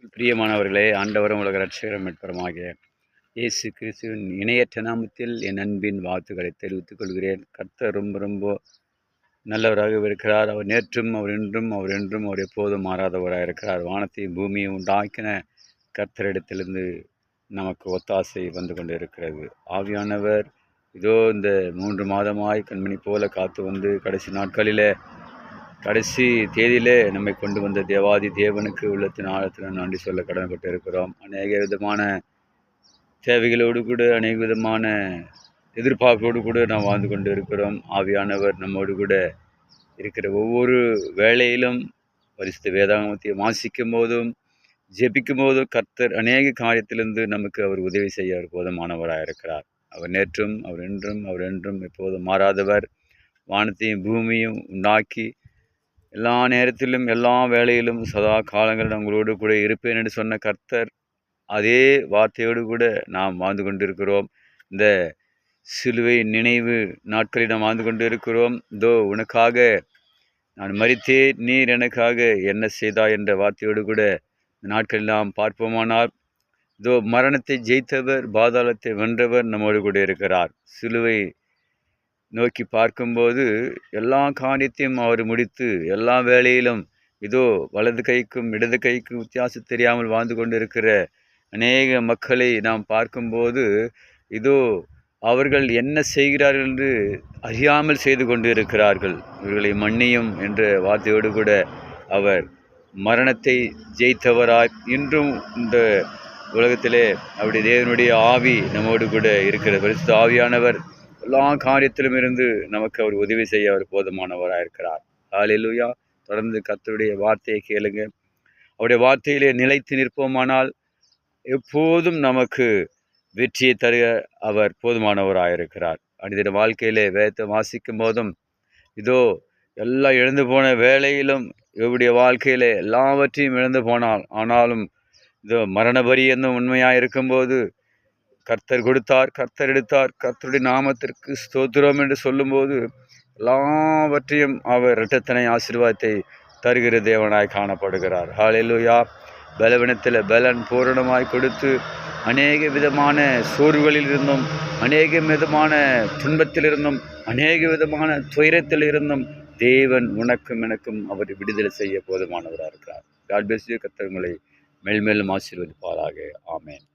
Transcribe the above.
பிரியமானவர்களே, ஆண்டவரும் உலக இரட்சகரும் மீட்பருமாகிய இயேசு கிறிஸ்துவின் இணையற்ற நாமத்தில் என் அன்பின் வாழ்த்துக்களை தெரிவித்துக் கொள்கிறேன். கர்த்தர் ரொம்ப நல்லவராக இருக்கிறார். அவர் நேற்றும், அவர் இன்றும், அவர் எப்போதும் மாறாதவராக இருக்கிறார். வானத்தையும் பூமியை உண்டாக்கின கர்த்தரிடத்திலிருந்து நமக்கு ஒத்தாசை வந்து கொண்டு இருக்கிறது. ஆவியானவர் இதோ இந்த 3 மாதமாய் கண்மணி போல காத்து வந்து கடைசி தேதியிலே நம்மை கொண்டு வந்த தேவாதி தேவனுக்கு உள்ளத்தின் ஆழத்தில் நன்றி சொல்ல கடமைப்பட்டு இருக்கிறோம். அநேக விதமான தேவைகளோடு கூட, அநேக விதமான எதிர்பார்ப்போடு கூட நாம் வாழ்ந்து கொண்டு இருக்கிறோம். ஆவியானவர் நம்மோடு கூட இருக்கிற ஒவ்வொரு வேளையிலும் பரிசுத்த வேதாகமத்தை வாசிக்கும் போதும் ஜெபிக்கும் போதும் கர்த்தர் அநேக காரியத்திலிருந்து நமக்கு அவர் உதவி செய்ய அவர் போதுமானவராக இருக்கிறார். அவர் நேற்றும், அவர் என்றும் எப்போதும் மாறாதவர். வானத்தையும் பூமியும் உண்டாக்கி எல்லா நேரத்திலும் எல்லா வேளையிலும் சதா காலங்களில் உங்களோடு கூட இருப்பேன் என்று சொன்ன கர்த்தர் அதே வார்த்தையோடு கூட நாம் வாழ்ந்து கொண்டிருக்கிறோம். இந்த சிலுவை நினைவு நாட்களில் நாம் வாழ்ந்து கொண்டு இருக்கிறோம். இதோ உனக்காக நான் மரித்தேன், நீர் எனக்காக என்ன செய்தா என்ற வார்த்தையோடு கூட இந்த நாட்களில் நாம் பார்ப்போமானால் இதோ மரணத்தை ஜெயித்தவர், பாதாளத்தை வென்றவர் நம்மோடு கூட இருக்கிறார். சிலுவை நோக்கி பார்க்கும்போது எல்லா காரியத்தையும் அவர் முடித்து எல்லா வேளையிலும் இதோ வலது கைக்கும் இடது கைக்கும் வித்தியாசம் தெரியாமல் வாழ்ந்து கொண்டு இருக்கிற அநேக மக்களை நாம் பார்க்கும்போது இதோ அவர்கள் என்ன செய்கிறார்கள் என்று அறியாமல் செய்து கொண்டு இருக்கிறார்கள். இவர்களை மன்னியும் என்ற வார்த்தையோடு கூட அவர் மரணத்தை ஜெயித்தவராய் இன்றும் இந்த உலகத்திலே அவருடைய தேவனுடைய ஆவி நம்மோடு கூட இருக்கிற பரிசுத்த ஆவியானவர் எல்லா காரியத்திலும் இருந்து நமக்கு அவர் உதவி செய்ய அவர் போதுமானவராக இருக்கிறார். ஹல்லேலூயா. தொடர்ந்து கர்த்தருடைய வார்த்தையை கேளுங்க. அவருடைய வார்த்தையிலே நிலைத்து நிற்போமானால் எப்போதும் நமக்கு வெற்றியை தருக அவர் போதுமானவராக இருக்கிறார். மனிதன வாழ்க்கையிலே வேதத்தை வாசிக்கும் போதும் இதோ எல்லாம் இழந்து போன வேளையிலும் இவருடைய வாழ்க்கையிலே எல்லாவற்றையும் இழந்து போனால் ஆனாலும் இதோ மரணபரி என்னும் உண்மையாக இருக்கும்போது கர்த்தர் கொடுத்தார், கர்த்தர் எடுத்தார், கர்த்தருடைய நாமத்திற்கு ஸ்தோத்திரம் என்று சொல்லும்போது எல்லாவற்றையும் அவர் இரட்டத்தனை ஆசீர்வாதத்தை தருகிற தேவனாய் காணப்படுகிறார். ஹல்லேலூயா. பலவீனத்தில் பலன் பூரணமாய் கொடுத்து அநேக விதமான சோர்வுகளில் இருந்தும், அநேக விதமான துன்பத்திலிருந்தும், அநேக விதமான துயரத்தில் இருந்தும் தேவன் உனக்கும் எனக்கும் அவர் விடுதலை செய்ய போதுமானவராக இருக்கிறார். God bless you. கர்த்தர் உங்களை மேல்மேலும் ஆசீர்வதிப்பாராக. ஆமென்.